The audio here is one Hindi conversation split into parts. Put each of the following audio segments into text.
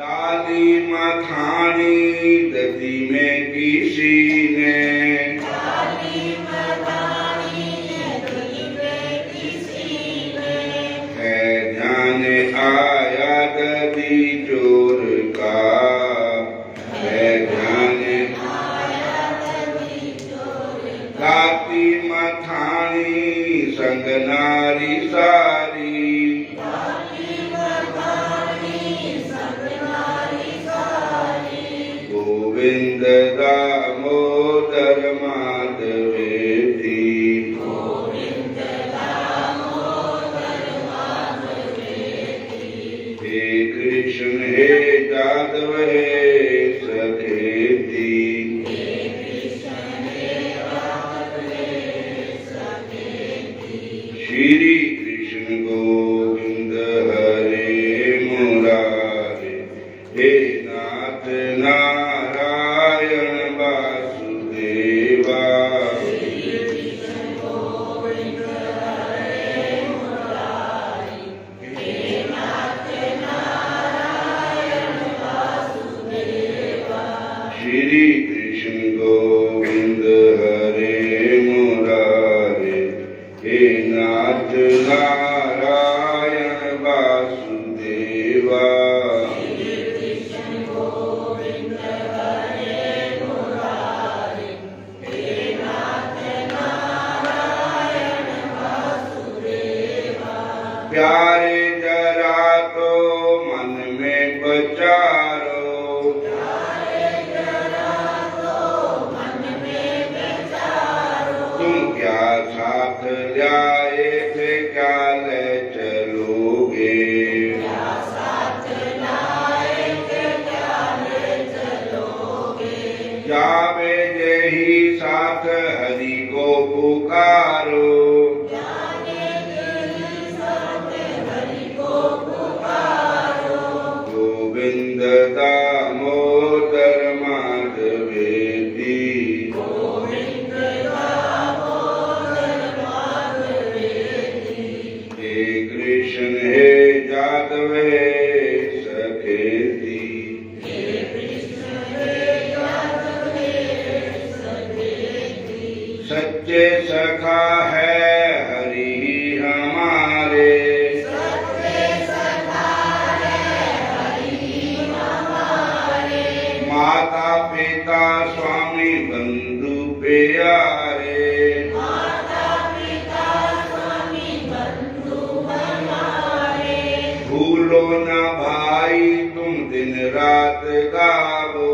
डाली मखानी दधी में किसी ने, है ध्यान आया दधी चोर का, है ध्यान गाती मखानी संग नारी सारी, गोविंद दामोदर माधवेति, हे कृष्ण हे यादव हे सखेति, श्री कृष्ण गोविंद हरे मुरारे, हे नाथ नारायण वासुदेवा, श्री कृष्ण गोविंद हरे मुरारे, हे नाथ नारायण वासुदेवा, प्यारे जरा तो मन में बचारो, तुम क्या साथ लाए थे क्या ले चलोगे, जावे यही साथ हरि को पुकारो, गोविंद दामोदर माधवेति, हे कृष्ण हे यादव हे सखेति, सच्चे सखा है हरि हमारे, माता पिता स्वामी बंधु प्यारे, भूलो न भाई तुम दिन रात गावो,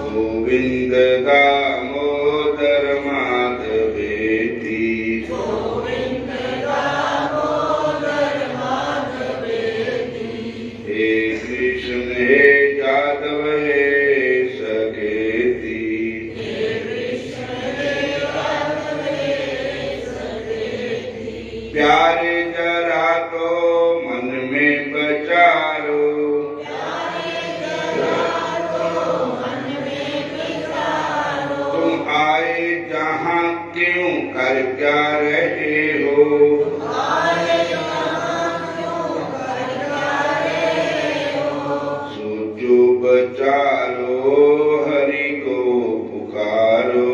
गोविंद दामोदर माधवेति, हे कृष्ण हे यादव हे सखेति, प्यारे जरा तो मन में बचारो, तुम आए जहाँ क्यों कर क्या रहे हो, सोचो बचारो हरि को पुकारो,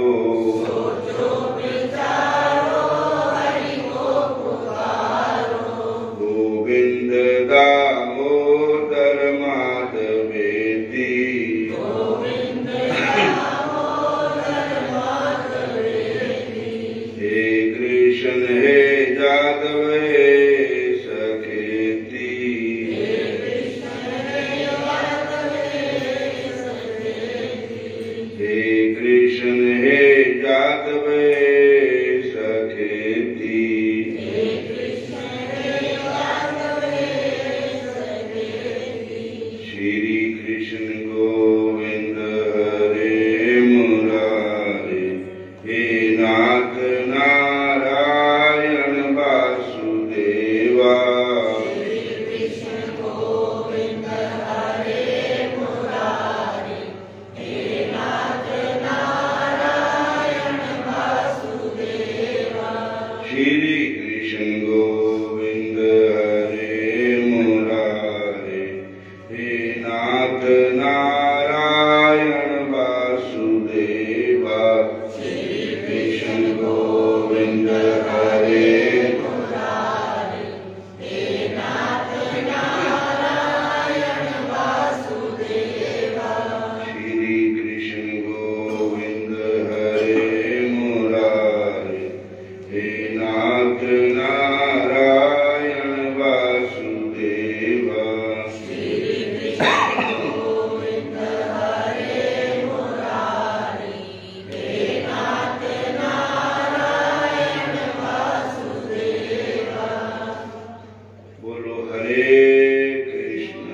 हरे कृष्ण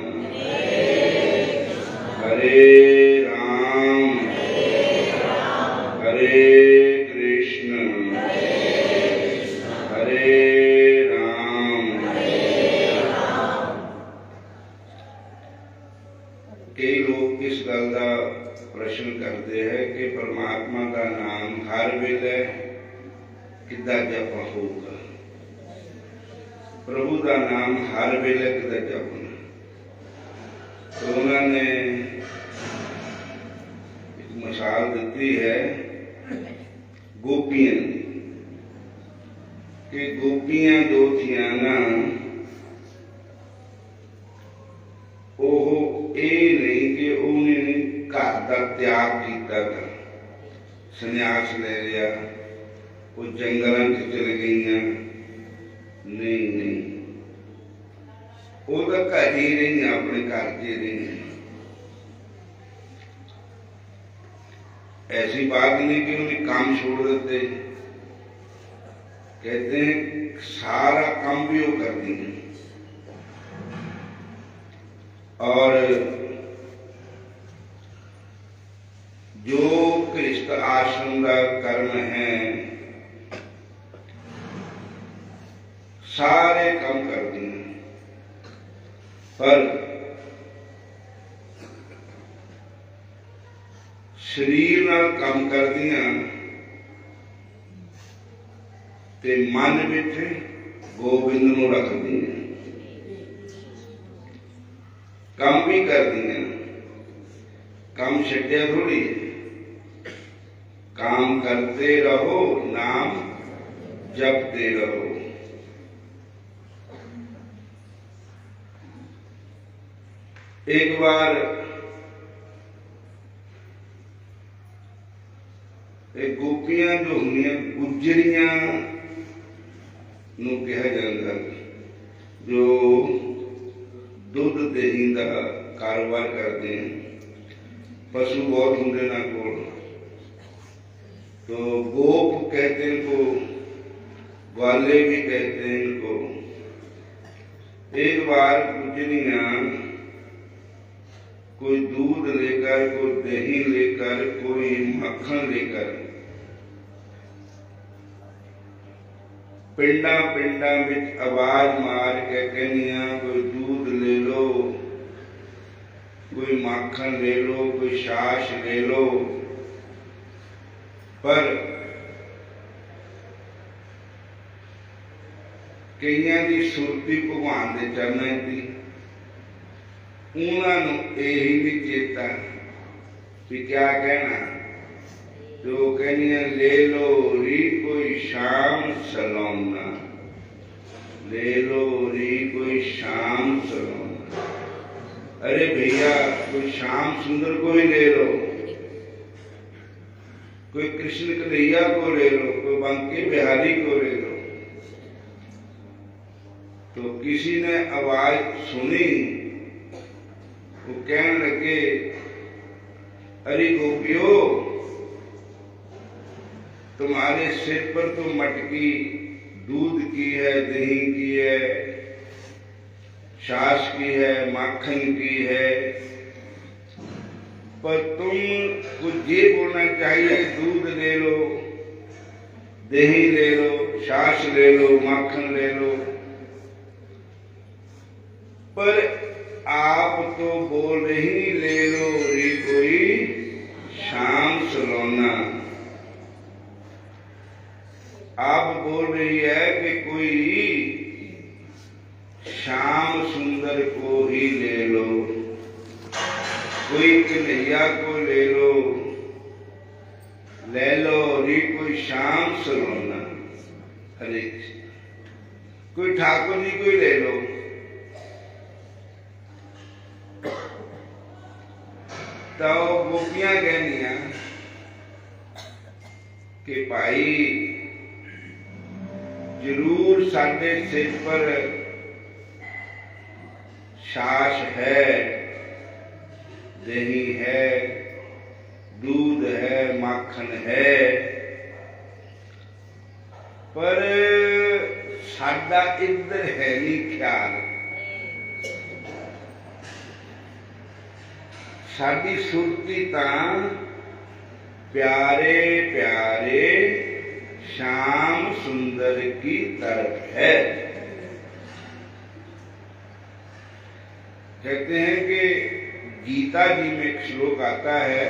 हरे राम हरे कृष्ण हरे राम। कई लोग इस गल का प्रश्न करते हैं कि परमात्मा का नाम हर वेले किद्दां जप होगा, प्रभु का नाम हर वेले किद्दां जपना। तो उन्होंने एक मिसाल दी है गोपियां कि गोपियां जो थियां ना नहीं कि उन्हें घर का त्याग किया था, संन्यास ले लिया, वो जंगलों च चल गई। नहीं, वो तो घर ही रही, अपने घर च रही। ऐसी बात नहीं कि उन्हें काम छोड़ देते, कहते हैं सारा काम भी वो करती है। और जो गृहस्थ आश्रम का कर्म है सारे काम करती हैं, पर शरीर नाल काम करदियां ते मन विच गोबिंद नूं रखदियां। काम भी करदियां, काम छड्डिया थोड़ी, काम करते रहो, नाम जपते रहो। एक बार एक गोपियां जो होंदियां गुजरियां नूं कहा जाता, जो दुध दही का कारोबार करते हैं। पशु बहुत होंगे ना को, तो गोप कहते हैं इनको, ग्वाले भी कहते हैं इनको। एक बार गुजरियां कोई दूध लेकर, कोई दही लेकर, कोई मक्खन लेकर पिंडा पिंडा में आवाज मार के कहनिया कोई दूध ले लो, कोई माखन ले लो, कोई छाछ ले लो। पर कईयां दी सुरती भगवान दे चरनां दी, उन्होंने यही भी चेता कि क्या कहना, तो कहनिया ले लो री कोई शाम सलोना, ले लो री कोई शाम सलोना। अरे भैया कोई श्याम सुंदर को ही ले लो, कोई कृष्ण कन्हैया को ले लो, कोई बंके बिहारी को ले लो। तो किसी ने आवाज सुनी, वो कहने लगे अरे गोपियो, तुम्हारे सिर पर तो मटकी दूध की है, दही की है, छाछ की है, माखन की है, पर तुम कुछ ये बोलना चाहिए दूध ले लो, दही ले लो, छाछ ले लो, माखन ले लो। पर आप तो बोल रही ले लो रे कोई शाम सलोना। आप बोल रही है कि कोई श्याम सुंदर को ही ले लो, कोई कन्हैया को ले लो री कोई श्याम सलोना। हरे कोई ठाकुर जी को ले लो। तो गोपियां कहनिया कि भाई जरूर साडे सिर पर छाछ है, दही है, दूध है, माखन है, पर साडा इधर है नहीं ख्याल। साडी सुरती तां प्यारे प्यारे श्याम सुंदर की तरफ है। कहते हैं कि गीता जी में एक श्लोक आता है,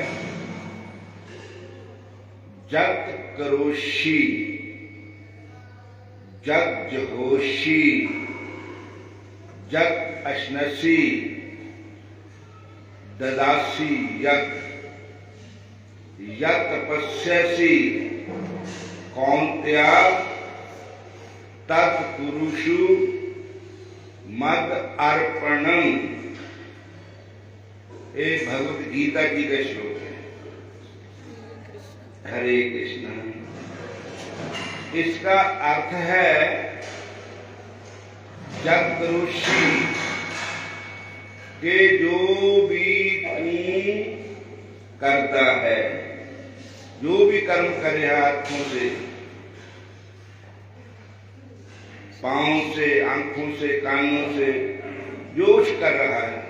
जत करोषि जग जहोषि जग अश्नसी ददासी यत यत तपस्यसि कौन्त्या तत्पुरुषु मद अर्पणम। ये भगवत गीता जी का श्लोक है। हरे कृष्ण। इसका अर्थ है जग ऋषि के जो भी तू करता है, जो भी कर्म करे हाथों से, पांव से, आंखों से, कानों से, जो कुछ कर रहा है,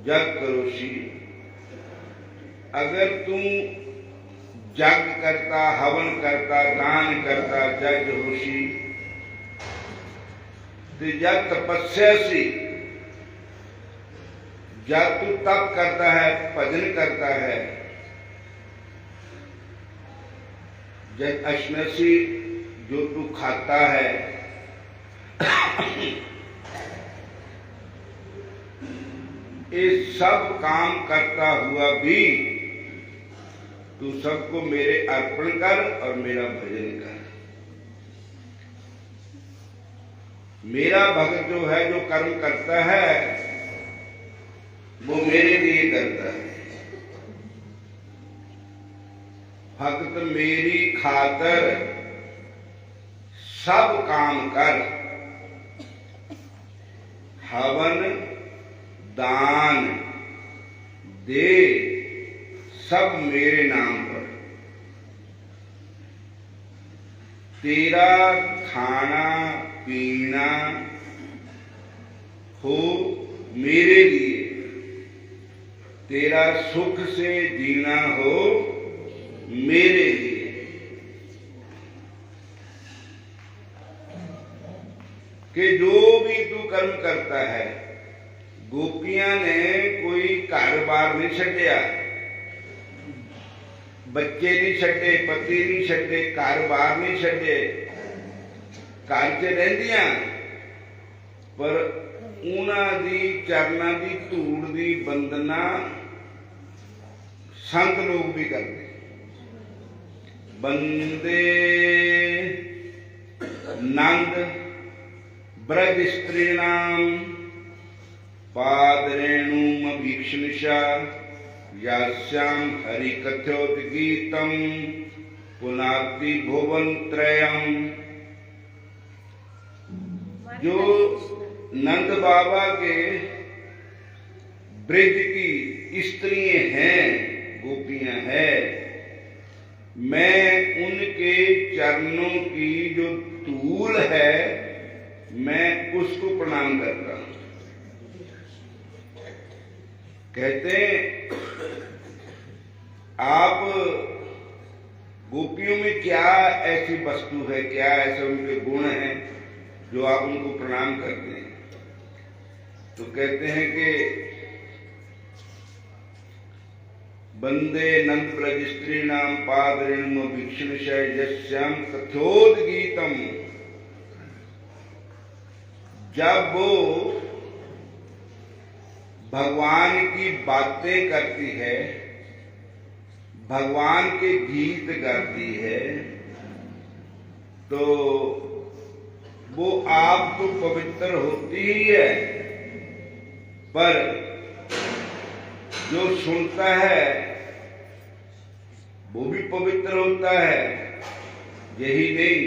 जग करोषि। अगर तुम जग करता, हवन करता, दान करता, जग होशी, तो जग तपस्यासी, जब तू तप करता है, भजन करता है, जग अश्नसी जो तू खाता है, ये सब काम करता हुआ भी तू सबको मेरे अर्पण कर और मेरा भजन कर। मेरा भक्त जो है, जो कर्म करता है, वो मेरे लिए करता है। भक्त मेरी खातर सब काम कर, हवन दान दे, सब मेरे नाम पर। तेरा खाना पीना हो मेरे लिए, तेरा सुख से जीना हो मेरे लिए। कि जो भी तू कर्म करता है, गोपियां ने कोई कारोबार नहीं छड्डिया, बच्चे नहीं छड्डे, पति नहीं छड्डे, कारोबार नहीं छड्डे, घर च रहिंदियां, पर उन्हां दी चरनां दी धूड़ दी वंदना संत लोग भी करते। बंदे नंद ब्रज स्त्रीणाम पादरेणुम भीक्षणिशा यास्याम हरि कथ्योत गीतम पुनाति भुवन त्रयम। जो नंद बाबा के ब्रज की स्त्रियां हैं, गोपियां हैं, मैं उनके चरणों की जो धूल है, मैं उसको प्रणाम करता हूं। कहते आप गोपियों में क्या ऐसी वस्तु है, क्या ऐसे उनके गुण हैं जो आप उनको प्रणाम करते हैं? तो कहते हैं कि बंदे नंद ब्रज स्त्री नाम पादरेणुम भीक्षणिशय यस्याम कथोद्गीतम। जब वो भगवान की बातें करती है, भगवान के गीत गाती है, तो वो आप तो पवित्र होती ही है, पर जो सुनता है वो भी पवित्र होता है। यही नहीं,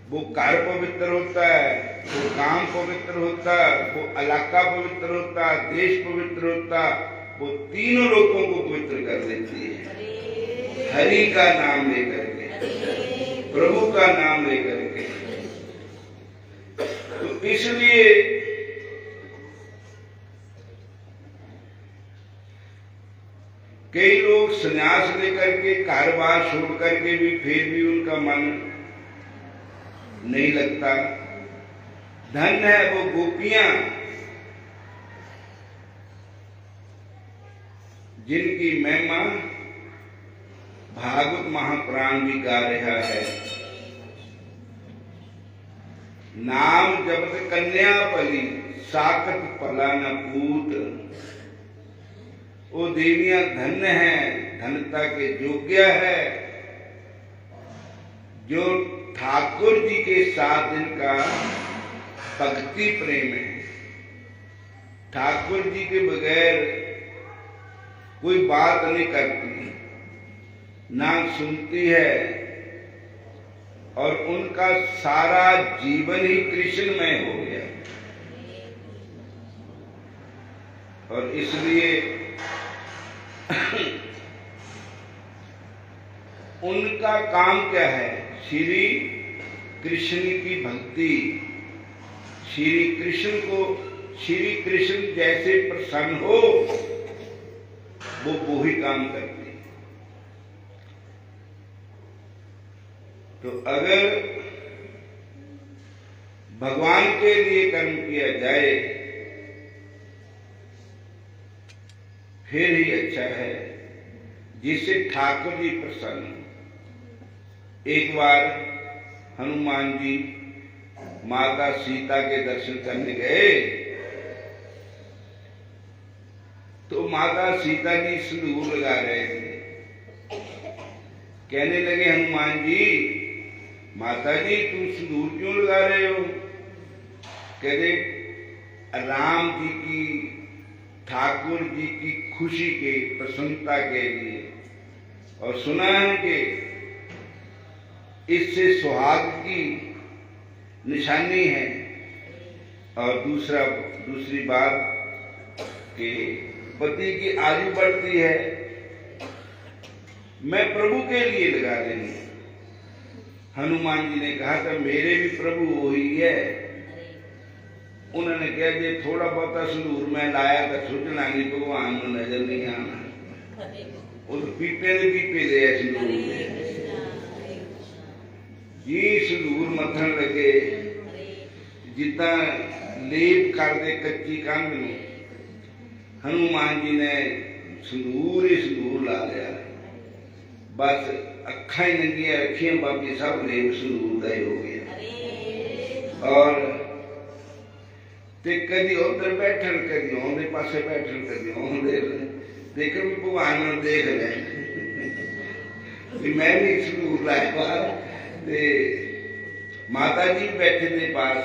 वो घर पवित्र होता है, वो काम पवित्र होता है, वो इलाका पवित्र होता है, देश पवित्र होता, वो तीनों लोगों को पवित्र कर देती है हरि का नाम लेकर के, प्रभु का नाम लेकर के। तो इसलिए संन्यास लेकर के घर बार छोड़ करके भी फिर भी उनका मन नहीं लगता। धन है वो गोपियां जिनकी महिमा भागवत महापुराण भी गा रहा है। नाम जपत कन्या पली साकत पला न पूत। वो देवियां धन्य है, धनता के योग्य है, जो ठाकुर जी के साथ इनका भक्ति प्रेम है। ठाकुर जी के बगैर कोई बात नहीं करती, ना सुनती है, और उनका सारा जीवन ही कृष्णमय हो गया। और इसलिए उनका काम क्या है? श्री कृष्ण की भक्ति। श्री कृष्ण को, श्री कृष्ण जैसे प्रसन्न हो वो ही काम करते हैं। तो अगर भगवान के लिए कर्म किया जाए फिर ही अच्छा है, जिससे ठाकुर जी प्रसन्न हो। एक बार हनुमान जी माता सीता के दर्शन करने गए तो माता सीता जी सिंदूर लगा रहे थे। कहने लगे हनुमान जी, माता जी तुम सिंदूर क्यों लगा रहे हो? कहते राम जी की, ठाकुर जी की खुशी के, प्रसन्नता के लिए। और सुना है कि इससे सुहाग की निशानी है। और दूसरी बात कि पति की आयु बढ़ती है। मैं प्रभु के लिए लगा देंगे। हनुमान जी ने कहा था मेरे भी प्रभु वही है। उन्होंने कहा जे थोड़ा बहुत सिंदूर में लाया तो सोचना नहीं भगवान को नजर नहीं आना। वो तो पीपे ने पीपे दे सिंदूर जी सिंदूर मथन लगे, जितना लेप कर दे कच्ची कंध में, हनुमान जी ने सिंदूर ही सिंदूर ला लिया। बस अखा ही नंगिया रखियां, बाकी सब लेप सिंदूर का ही हो गया। और ते कदी उधर बैठन, कदी आंदे पासे बैठन, कदी आंदे देख भगवान ने देख ले मैं भी सिंदूर लाया। माता जी बैठे थे पास,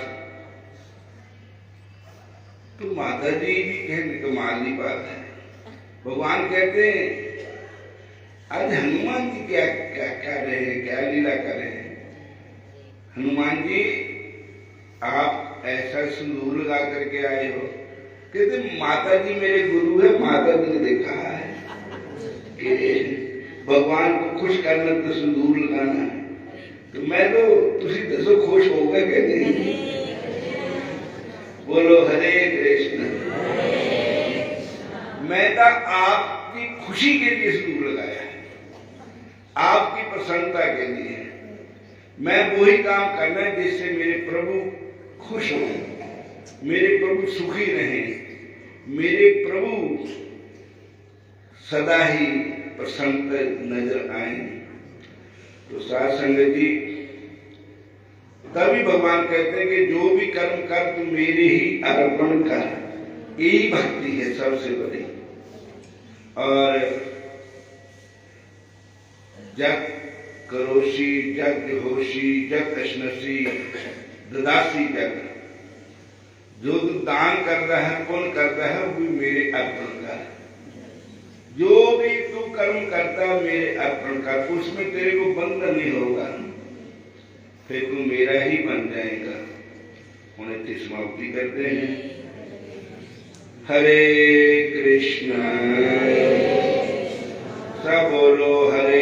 तो माता जी भी कहने कमाल की बात है। भगवान कहते हैं आज हनुमान जी क्या क्या कर रहे हैं, क्या लीला कर रहे हैं? हनुमान जी आप ऐसा सिंदूर लगा करके आए हो? कहते माता जी मेरे गुरु है, माता जी ने देखा है कि भगवान को खुश करना तो सिंदूर लगाना है। तो मैं तो तुसी दसो खुश हो गए कि नहीं? बोलो हरे कृष्ण। मैं तो आपकी खुशी के लिए सिंदूर लगाया है, आपकी प्रसन्नता के लिए। मैं वही काम करना है जिससे मेरे प्रभु खुश हो, मेरे प्रभु सुखी रहें, मेरे प्रभु सदा ही प्रसन्न नजर आए। तो साध संगत जी, तभी भगवान कहते हैं कि जो भी कर्म कर तू मेरे ही अर्पण कर। यही भक्ति है सबसे बड़ी। और जग करोशी जग होशी जग कृष्णसी ददासी जग। जो तू दान कर रहा है, पुण्य कर रहा है, वो भी मेरे अर्पण कर। जो भी तू कर्म करता मेरे अर्पण कर, उसमें तेरे को बंधन नहीं होगा, फिर तू मेरा ही बन जाएगा। उन्हें समाप्ति करते हैं। हरे कृष्ण। सब बोलो हरे